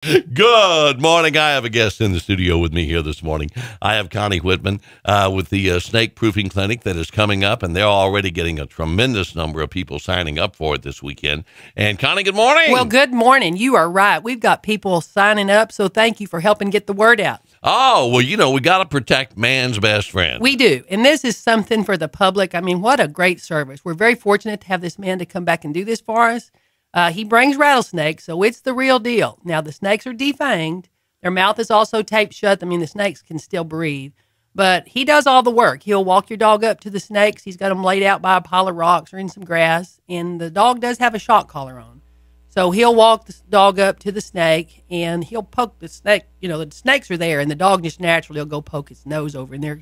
Good morning. I have a guest in the studio with me here this morning. I have Connie Whitman with the Snake Proofing Clinic that is coming up, and they're already getting a tremendous number of people signing up for it this weekend. And Connie, good morning. Well, good morning. You are right. We've got people signing up, so thank you for helping get the word out. Oh, well, we got to protect man's best friend. We do, and this is something for the public. I mean, what a great service. We're very fortunate to have this man to come back and do this for us. He brings rattlesnakes, so it's the real deal. Now, the snakes are defanged. Their mouth is also taped shut. I mean, the snakes can still breathe. But he does all the work. He'll walk your dog up to the snakes. He's got them laid out by a pile of rocks or in some grass. And the dog does have a shock collar on. So he'll walk the dog up to the snake, and he'll poke the snake. You know, the snakes are there, and the dog just naturally will go poke its nose over in there.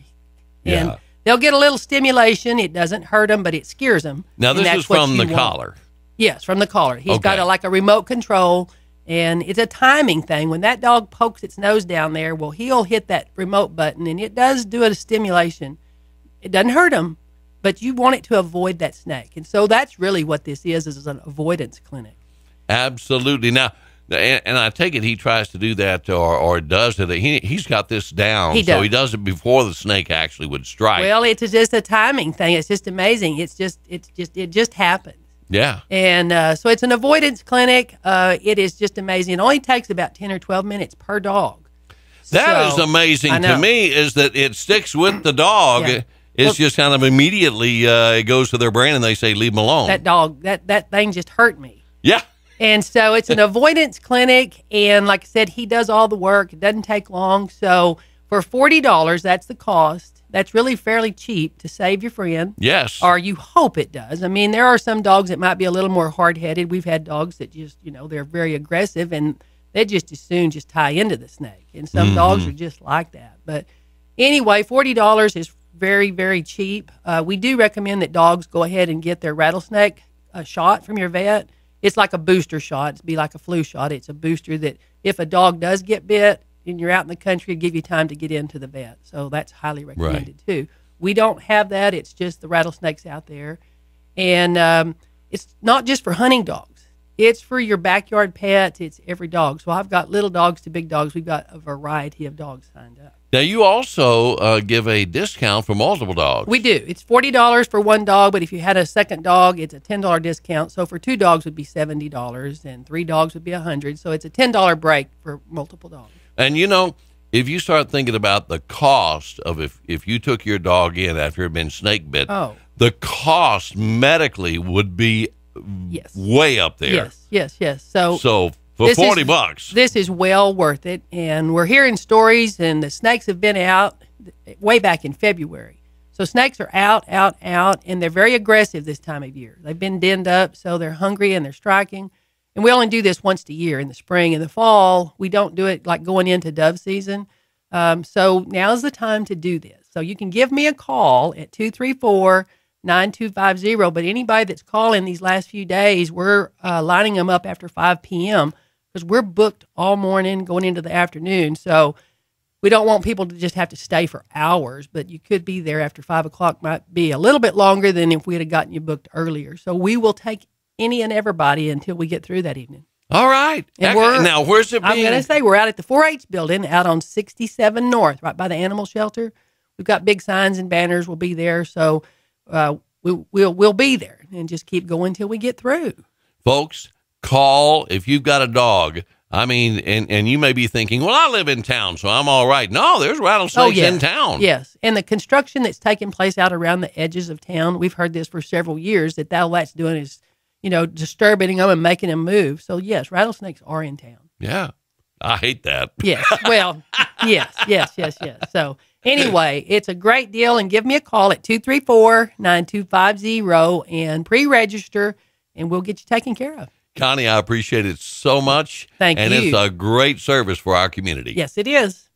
And they'll get a little stimulation. It doesn't hurt them, but it scares them. Now, this is from the collar. Yes, from the collar. He's got a remote control, and it's a timing thing. When that dog pokes its nose down there, well, he'll hit that remote button, and it does do a stimulation. It doesn't hurt him, but you want it to avoid that snake. And so that's really what this is an avoidance clinic. Absolutely. Now, and I take it he tries to do that or does it. He's got this down, so he does it before the snake actually would strike. Well, it's just a timing thing. It's just amazing. It just happens. Yeah. And so it's an avoidance clinic. It is just amazing. It only takes about 10 or 12 minutes per dog. That is amazing to me, is that it sticks with the dog. Yeah. It's just kind of immediately it goes to their brain and they say, leave him alone. That dog, that thing just hurt me. Yeah. And so it's an avoidance clinic. And like I said, he does all the work. It doesn't take long. So for $40, that's the cost. That's really fairly cheap to save your friend. Yes. Or you hope it does. I mean, there are some dogs that might be a little more hard-headed. We've had dogs that just, they're very aggressive, and they just as soon just tie into the snake. And some dogs are just like that. But anyway, $40 is very, very cheap. We do recommend that dogs go ahead and get their rattlesnake shot from your vet. It's like a booster shot. It'd be like a flu shot. It's a booster that if a dog does get bit, and you're out in the country, give you time to get into the vet. So that's highly recommended too. We don't have that. It's just the rattlesnakes out there. And it's not just for hunting dogs. It's for your backyard pets. It's every dog. So I've got little dogs to big dogs. We've got a variety of dogs signed up. Now, you also give a discount for multiple dogs. We do. It's $40 for one dog, but if you had a second dog, it's a $10 discount. So for 2 dogs would be $70, and 3 dogs would be $100. So it's a $10 break for multiple dogs. And, if you start thinking about the cost of if you took your dog in after it had been snake bit, the cost medically would be way up there. Yes. So for $40. This is well worth it. And we're hearing stories, and the snakes have been out way back in February. So snakes are out, and they're very aggressive this time of year. They've been denned up, so they're hungry and they're striking. And we only do this once a year in the spring. In the fall, we don't do it like going into dove season. So now's the time to do this. So you can give me a call at 234-9250. But anybody that's calling these last few days, we're lining them up after 5 p.m. because we're booked all morning going into the afternoon. So we don't want people to just have to stay for hours, but you could be there after 5 o'clock. Might be a little bit longer than if we had gotten you booked earlier. So we will take any and everybody until we get through that evening. All right. And now, where's it being? I'm going to say we're out at the 4-H building out on 67 North, right by the animal shelter. We've got big signs and banners. We'll be there. So we'll be there and just keep going till we get through. Folks, call if you've got a dog. I mean, and you may be thinking, well, I live in town, so I'm all right. No, there's rattlesnakes in town. Yes, and the construction that's taking place out around the edges of town, we've heard this for several years, that all that's doing is disturbing them and making them move. So, yes, rattlesnakes are in town. Yeah. I hate that. Yes. Well, yes. So, anyway, it's a great deal. And give me a call at 234-9250 and pre-register, and we'll get you taken care of. Connie, I appreciate it so much. Thank you. And it's a great service for our community. Yes, it is.